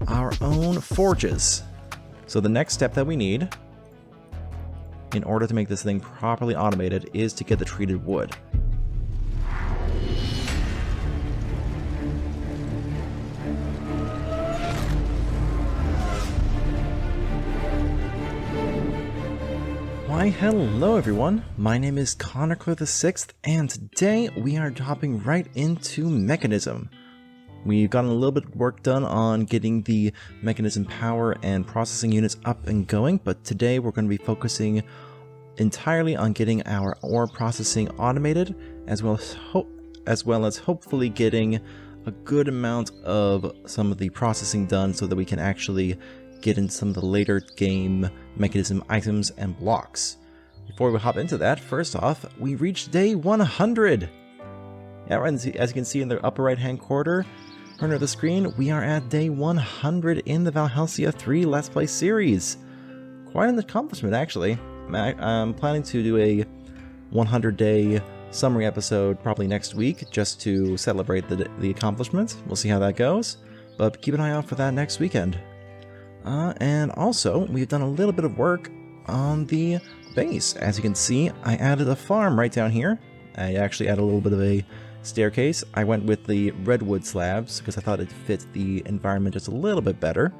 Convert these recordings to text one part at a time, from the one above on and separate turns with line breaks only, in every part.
our own forges. So the next step that we need in order to make this thing properly automated is to get the treated wood. Why hello everyone, my name is ChoniclerVI, and today we are hopping right into Mekanism. We've gotten a little bit of work done on getting the Mekanism power and processing units up and going, but today we're going to be focusing entirely on getting our ore processing automated, as well as hopefully getting a good amount of some of the processing done so that we can actually get in some of the later game Mekanism items and blocks. Before we hop into that, first off, we reached day 100! Yeah, as you can see in the upper right hand corner of the screen, we are at day 100 in the Valhelsia 3 Let's Play series. Quite an accomplishment, actually. I'm planning to do a 100-day summary episode probably next week, just to celebrate the accomplishment. We'll see how that goes, but keep an eye out for that next weekend. And also, we've done a little bit of work on the base. As you can see, I added a farm right down here. I actually added a little bit of a staircase. I went with the redwood slabs because I thought it fit the environment just a little bit better.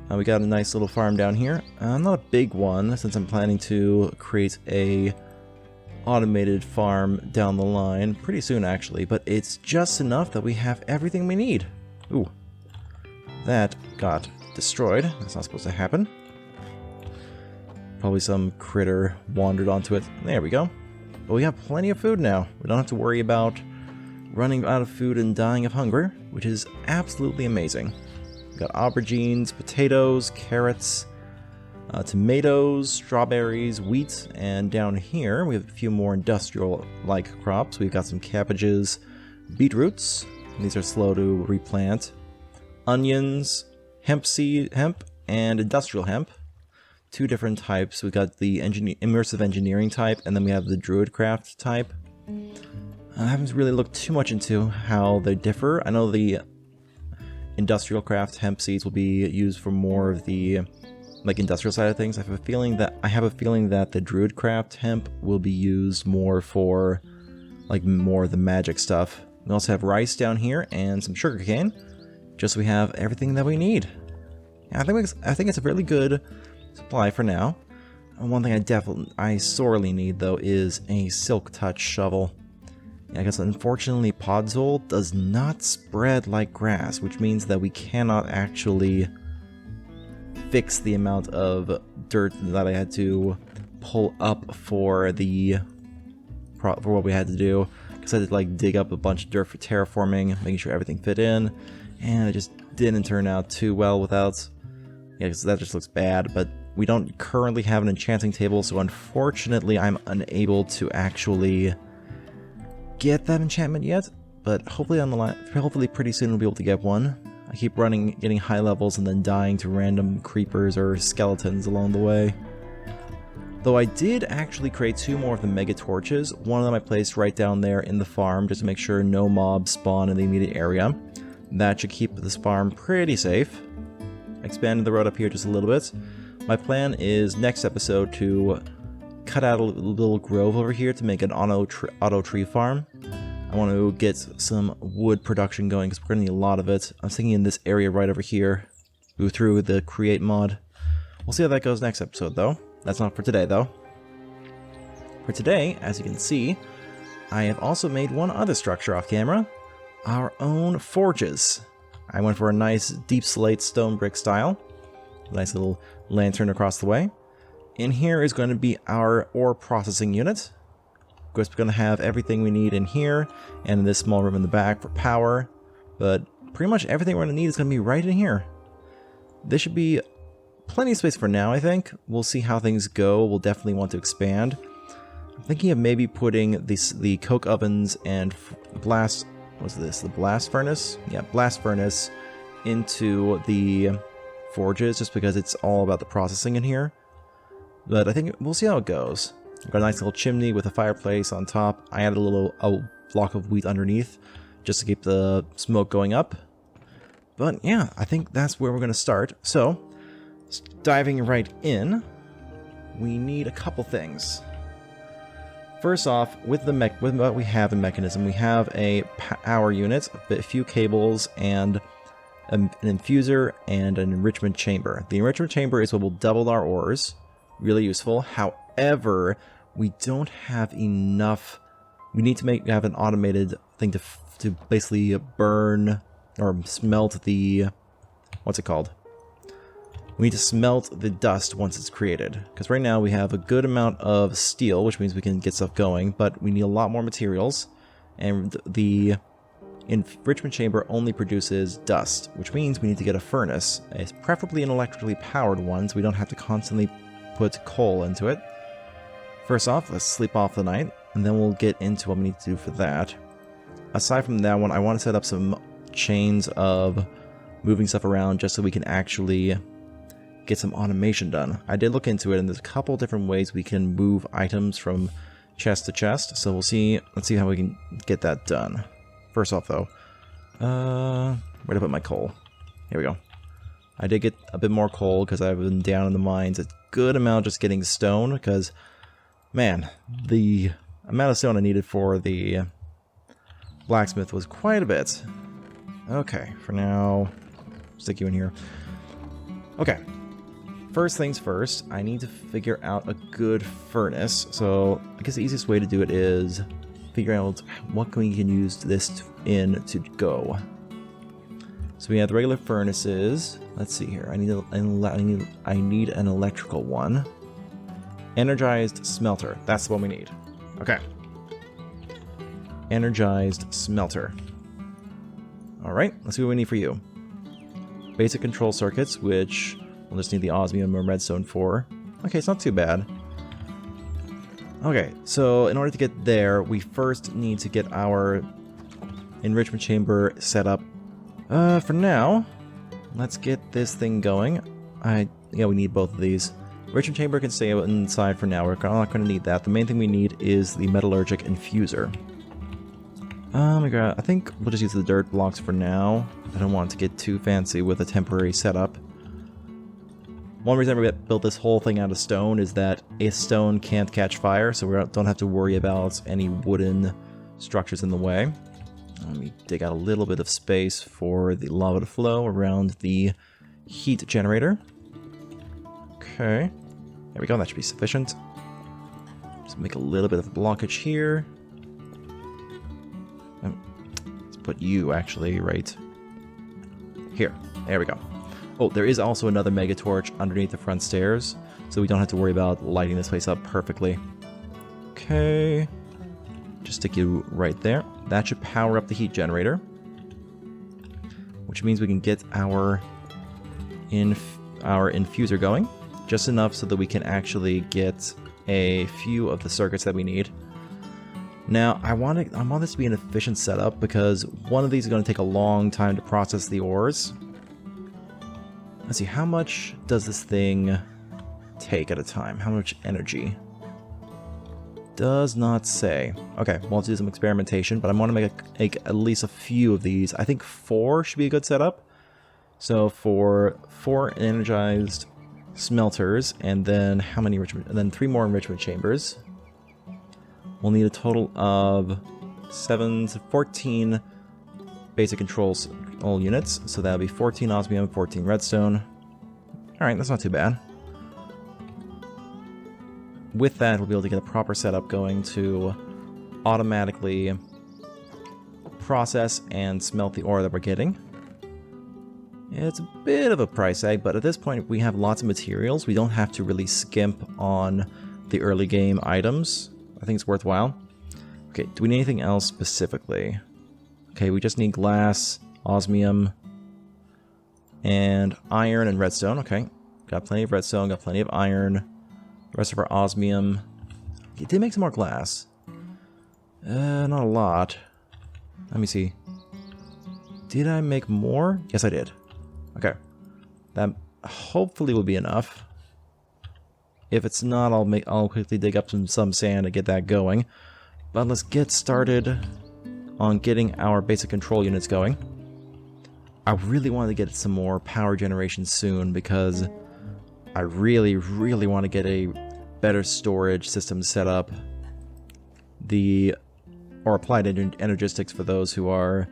We got a nice little farm down here. Not a big one, since I'm planning to create a automated farm down the line pretty soon actually, but it's just enough that we have everything we need. Ooh, that got destroyed. That's not supposed to happen. Probably some critter wandered onto it. There we go. But we have plenty of food now. We don't have to worry about running out of food and dying of hunger, which is absolutely amazing. We got aubergines, potatoes, carrots, tomatoes, strawberries, wheat, and down here we have a few more industrial-like crops. We've got some cabbages, beetroots. These are slow to replant. Onions, hemp, and industrial hemp. Two different types. We've got the immersive engineering type, and then we have the druidcraft type. I haven't really looked too much into how they differ. I know the industrial craft hemp seeds will be used for more of the industrial side of things. I have a feeling that the druidcraft hemp will be used more for more of the magic stuff. We also have rice down here and some sugarcane. Just so we have everything that we need. Yeah, I think it's a really good supply for now. And one thing I sorely need though is a silk touch shovel. Yeah, because unfortunately podzol does not spread like grass, which means that we cannot actually fix the amount of dirt that I had to pull up for what we had to do. Because I had to dig up a bunch of dirt for terraforming, making sure everything fit in. And it just didn't turn out too well without... Yeah, because that just looks bad, but we don't currently have an enchanting table, so unfortunately I'm unable to actually get that enchantment yet, but hopefully pretty soon we'll be able to get one. I keep getting high levels and then dying to random creepers or skeletons along the way. Though I did actually create two more of the mega torches. One of them I placed right down there in the farm, just to make sure no mobs spawn in the immediate area. That should keep this farm pretty safe. Expanded the road up here just a little bit. My plan is next episode to cut out a little grove over here to make an auto tree farm. I want to get some wood production going because we're going to need a lot of it. I was thinking in this area right over here through the create mod. We'll see how that goes next episode though. That's not for today though. For today, as you can see, I have also made one other structure off camera. Our own forges. I went for a nice deep slate stone brick style. Nice little lantern across the way. In here is going to be our ore processing unit. Of course, we're going to have everything we need in here and in this small room in the back for power. But pretty much everything we're going to need is going to be right in here. This should be plenty of space for now, I think. We'll see how things go. We'll definitely want to expand. I'm thinking of maybe putting the coke ovens and blast... What's this? The blast furnace? Yeah, blast furnace into the forges, just because it's all about the processing in here. But I think we'll see how it goes. We've got a nice little chimney with a fireplace on top. I added a block of wheat underneath, just to keep the smoke going up. But yeah, I think that's where we're going to start. So, diving right in, we need a couple things. First off, with what we have in Mechanism, we have a power unit, a few cables, and an infuser and an enrichment chamber. The enrichment chamber is what will double our ores. Really useful. However, we don't have enough. We need to have an automated thing to basically burn or smelt the, what's it called? We need to smelt the dust once it's created. Because right now we have a good amount of steel, which means we can get stuff going, but we need a lot more materials. And the enrichment chamber only produces dust, which means we need to get a furnace, preferably an electrically powered one, so we don't have to constantly put coal into it. First off, let's sleep off the night, and then we'll get into what we need to do for that. Aside from that one, I want to set up some chains of moving stuff around just so we can actually get some automation done. I did look into it, and there's a couple different ways we can move items from chest to chest, so let's see how we can get that done. First off, though, where to put my coal? Here we go. I did get a bit more coal because I've been down in the mines a good amount just getting stone, because, man, the amount of stone I needed for the blacksmith was quite a bit. Okay, for now, stick you in here. Okay, first things first, I need to figure out a good furnace. So I guess the easiest way to do it is figure out what we can use this to go. So we have the regular furnaces. Let's see here. I need an electrical one. Energized smelter. That's the one we need. Okay. Energized smelter. Alright, let's see what we need for you. Basic control circuits, which we'll just need the osmium and redstone for. Okay, it's not too bad. Okay, so in order to get there, we first need to get our enrichment chamber set up. For now, let's get this thing going. Yeah, we need both of these. Enrichment chamber can stay inside for now. We're not going to need that. The main thing we need is the metallurgic infuser. I think we'll just use the dirt blocks for now. I don't want to get too fancy with a temporary setup. One reason we built this whole thing out of stone is that a stone can't catch fire, so we don't have to worry about any wooden structures in the way. Let me dig out a little bit of space for the lava to flow around the heat generator. Okay, there we go, that should be sufficient. Just make a little bit of blockage here. Let's put you actually right here. There we go. Oh, there is also another mega torch underneath the front stairs, so we don't have to worry about lighting this place up perfectly. Okay, just stick you right there. That should power up the heat generator, which means we can get our infuser going, just enough so that we can actually get a few of the circuits that we need. Now, I want this to be an efficient setup because one of these is going to take a long time to process the ores. Let's see, how much does this thing take at a time? How much energy? Does not say. Okay, well, let's do some experimentation, but I want to make at least a few of these. I think 4 should be a good setup. So for 4 energized smelters, and then how many enrichment? And then 3 more enrichment chambers. We'll need a total of 7 to 14 basic controls all units, so that'll be 14 osmium, 14 redstone. Alright, that's not too bad. With that, we'll be able to get a proper setup going to automatically process and smelt the ore that we're getting. It's a bit of a price tag, but at this point we have lots of materials. We don't have to really skimp on the early game items. I think it's worthwhile. Okay, do we need anything else specifically? Okay, we just need glass, osmium, and iron and redstone. Okay, got plenty of redstone, got plenty of iron. The rest of our osmium. It did make some more glass. Not a lot. Let me see. Did I make more? Yes, I did. Okay. That hopefully will be enough. If it's not, I'll quickly dig up some sand to get that going. But let's get started on getting our basic control units going. I really want to get some more power generation soon because I really, really want to get a better storage system set up. Or applied energistics for those who are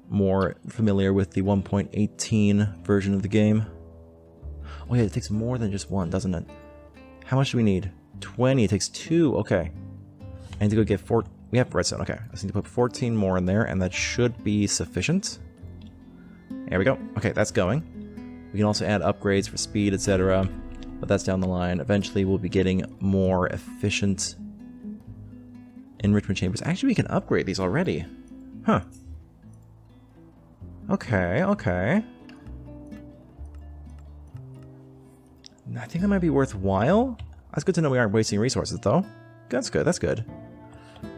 more familiar with the 1.18 version of the game. Oh yeah, it takes more than just one, doesn't it? How much do we need? 20. It takes 2. Okay. I need to go get 4. We have redstone. Okay. I just need to put 14 more in there, and that should be sufficient. There we go. Okay, that's going. We can also add upgrades for speed, etc. But that's down the line. Eventually, we'll be getting more efficient enrichment chambers. Actually, we can upgrade these already. Huh. Okay, okay. I think that might be worthwhile. That's good to know we aren't wasting resources, though. That's good, that's good.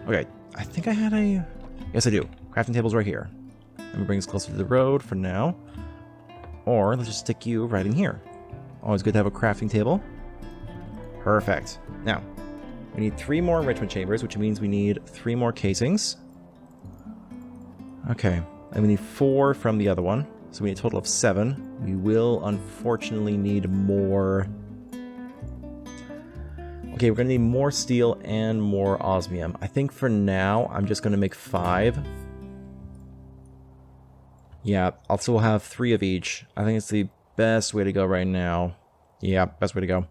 Okay, I think I had a... Yes, I do. Crafting table's right here. Let me bring us closer to the road for now. Or, let's just stick you right in here. Always good to have a crafting table. Perfect. Now, we need 3 more enrichment chambers, which means we need 3 more casings. Okay, and we need 4 from the other one. So we need a total of 7. We will, unfortunately, need more... Okay, we're going to need more steel and more osmium. I think for now, I'm just going to make 5. Yeah, I'll still have 3 of each. I think it's the best way to go right now. Yeah, best way to go.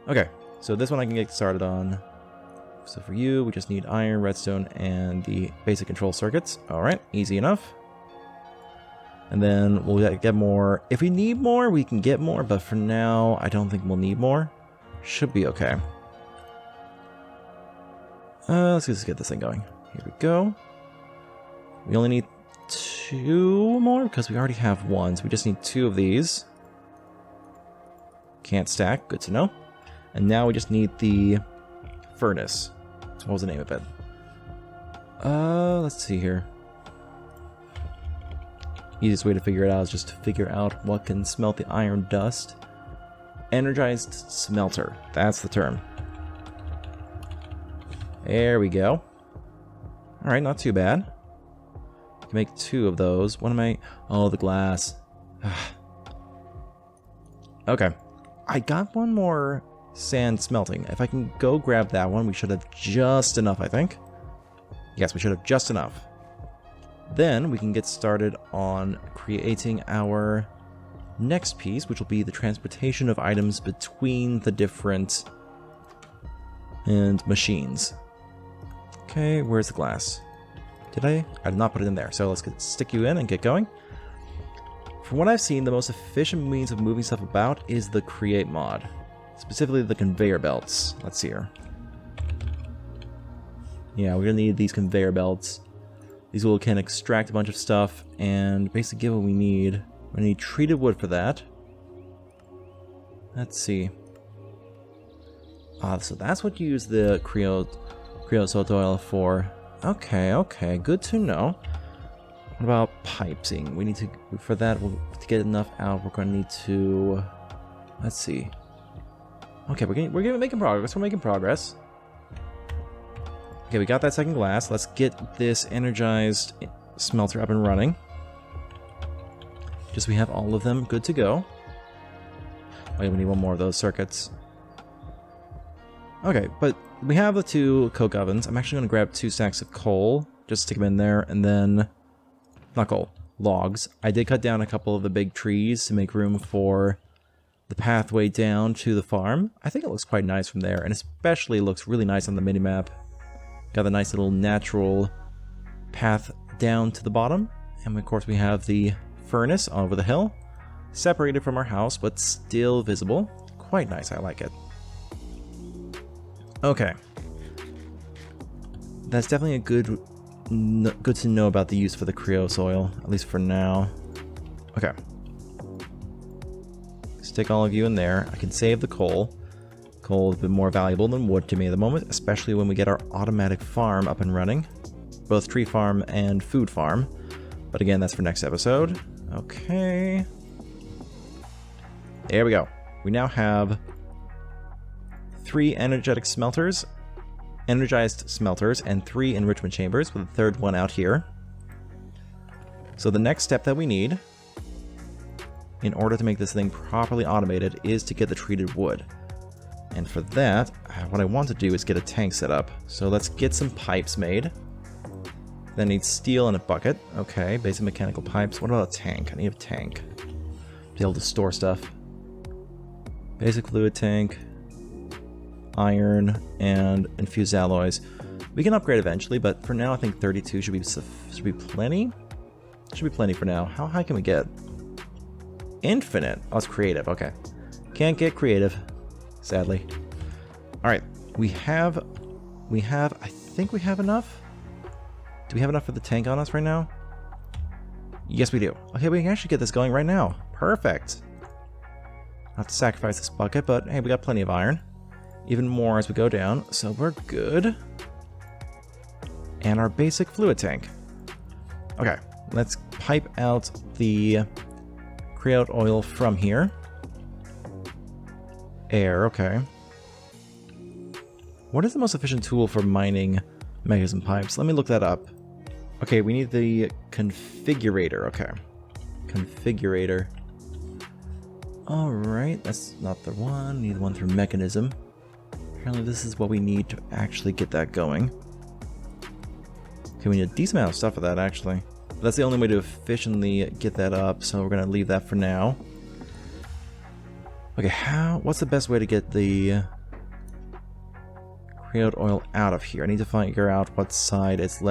Okay, so this one I can get started on. So for you, we just need iron, redstone, and the basic control circuits. Alright, easy enough. And then we'll get more. If we need more, we can get more, but for now, I don't think we'll need more. Should be okay. Let's just get this thing going. Here we go. We only need 2 more because we already have 1, so we just need 2 of these. Can't stack, good to know. And now we just need the furnace. So what was the name of it? Let's see here. Easiest way to figure it out is just to figure out what can smelt the iron dust. Energized smelter, that's the term. There we go. Alright, not too bad. I can make 2 of those. What am I... Oh, the glass. Okay. I got 1 more sand smelting. If I can go grab that one, we should have just enough, I think. Yes, we should have just enough. Then we can get started on creating our next piece, which will be the transportation of items between the different machines. Okay, where's the glass? Did I? I did not put it in there, so let's stick you in and get going. From what I've seen, the most efficient means of moving stuff about is the create mod. Specifically the conveyor belts. Let's see here. Yeah, we're gonna need these conveyor belts. These can extract a bunch of stuff and basically give what we need. We need treated wood for that. Let's see. So that's what you use the creosote oil for. Okay, okay, good to know. What about piping? We need to, for that, to get enough out, we're going to need to, let's see. Okay, we're making progress. We're making progress. Okay, we got that second glass. Let's get this energized smelter up and running. Just so we have all of them good to go. Oh yeah, we need 1 more of those circuits. Okay, but we have the 2 coke ovens. I'm actually going to grab 2 stacks of coal. Just stick them in there, and then... Not coal. Logs. I did cut down a couple of the big trees to make room for the pathway down to the farm. I think it looks quite nice from there, and especially looks really nice on the minimap. Got the nice little natural path down to the bottom. And of course we have the furnace over the hill. Separated from our house, but still visible. Quite nice, I like it. Okay. That's definitely a good to know about the use for the creosote oil, at least for now. Okay. Stick all of you in there. I can save the coal. Coal is a bit more valuable than wood to me at the moment, especially when we get our automatic farm up and running. Both tree farm and food farm. But again, that's for next episode. Okay. There we go. We now have 3 energized smelters, and 3 enrichment chambers, with a 3rd one out here. So the next step that we need in order to make this thing properly automated is to get the treated wood. And for that, what I want to do is get a tank set up. So let's get some pipes made. Then need steel and a bucket. Okay, basic mechanical pipes. What about a tank? I need a tank to be able to store stuff. Basic fluid tank, iron, and infused alloys. We can upgrade eventually, but for now I think 32 should be plenty. Should be plenty for now. How high can we get? Infinite. Oh, it's creative. Okay. Can't get creative, sadly. All right. We have. I think we have enough. Do we have enough for the tank on us right now? Yes, we do. Okay, we can actually get this going right now. Perfect. I'll have to sacrifice this bucket, but hey, we got plenty of iron. Even more as we go down, so we're good. And our basic fluid tank. Okay, let's pipe out the create oil from here. Air, okay. What is the most efficient tool for mining mechanism pipes? Let me look that up. Okay, we need the configurator. Okay. Configurator. Alright, that's not the one. Need one through mechanism. Apparently this is what we need to actually get that going. Okay, we need a decent amount of stuff for that, actually. But that's the only way to efficiently get that up, so we're gonna leave that for now. Okay, what's the best way to get the create oil out of here? I need to figure out what side it's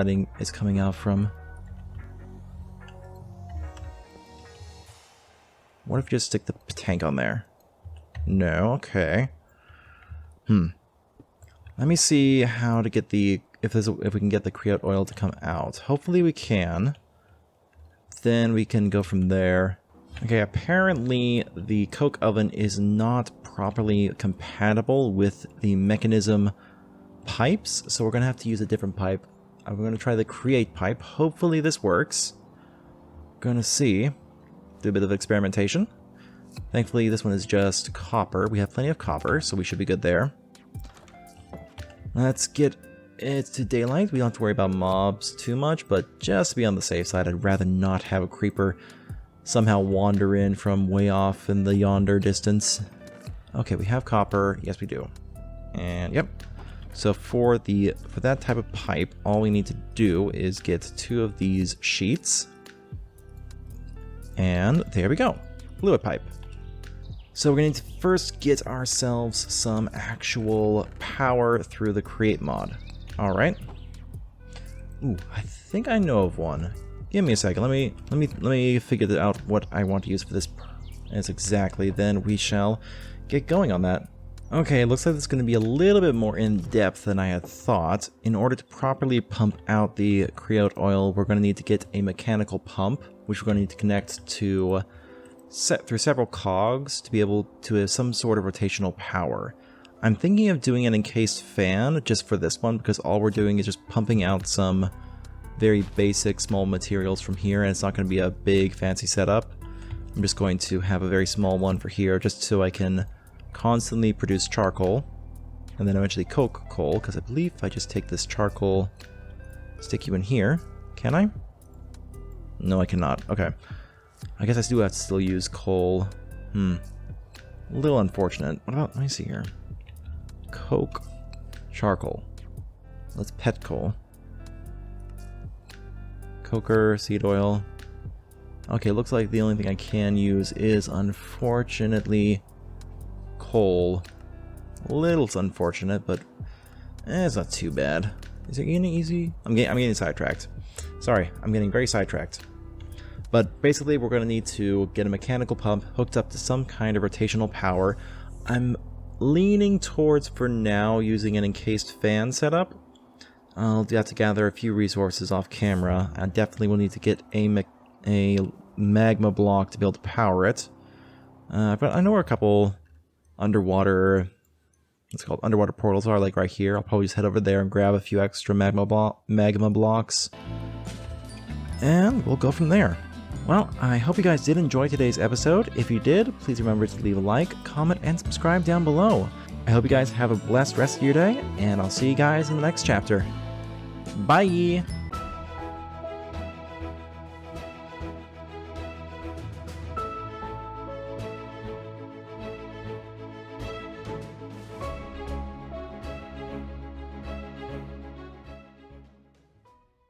coming out from. What if you just stick the tank on there? No, okay. Let me see how to get the if we can get the create oil to come out. Hopefully we can. Then we can go from there. Okay, apparently the coke oven is not properly compatible with the mechanism pipes, so we're gonna have to use a different pipe. I'm gonna try the create pipe. Hopefully this works. Gonna see. Do a bit of experimentation. Thankfully this one is just copper. We have plenty of copper, so we should be good there. Let's get it to daylight. We don't have to worry about mobs too much, but just to be on the safe side, I'd rather not have a creeper somehow wander in from way off in the yonder distance. Okay, we have copper. Yes, we do. And yep. So for that type of pipe, all we need to do is get 2 of these sheets. And there we go. Fluid pipe. So we're going to need to first get ourselves some actual power through the create mod. Alright. Ooh, I think I know of one. Give me a second. Let me figure out what I want to use for this as exactly. Then we shall get going on that. Okay, it looks like it's going to be a little bit more in-depth than I had thought. In order to properly pump out the create oil, we're going to need to get a mechanical pump, which we're going to need to connect to through several cogs to be able to have some sort of rotational power. I'm thinking of doing an encased fan just for this one, because all we're doing is just pumping out some very basic small materials from here, and it's not going to be a big fancy setup. I'm just going to have a very small one for here, just so I can constantly produce charcoal, and then eventually coke coal, because I believe if I just take this charcoal, stick you in here, can I? No, I cannot. Okay. I guess I do have to still use coal. A little unfortunate. What about, let me see here. Coke, charcoal. Let's pet coal. Coker, seed oil. Okay, looks like the only thing I can use is, unfortunately, coal. A little unfortunate, but it's not too bad. Is it getting easy? I'm getting sidetracked. Sorry, I'm getting very sidetracked. But basically, we're going to need to get a mechanical pump hooked up to some kind of rotational power. I'm leaning towards, for now, using an encased fan setup. I'll have to gather a few resources off camera. I definitely will need to get a magma block to be able to power it. But I know where a couple underwater, what's it called, underwater portals are, like right here. I'll probably just head over there and grab a few extra magma blocks. And we'll go from there. Well, I hope you guys did enjoy today's episode. If you did, please remember to leave a like, comment, and subscribe down below. I hope you guys have a blessed rest of your day, and I'll see you guys in the next chapter. Bye!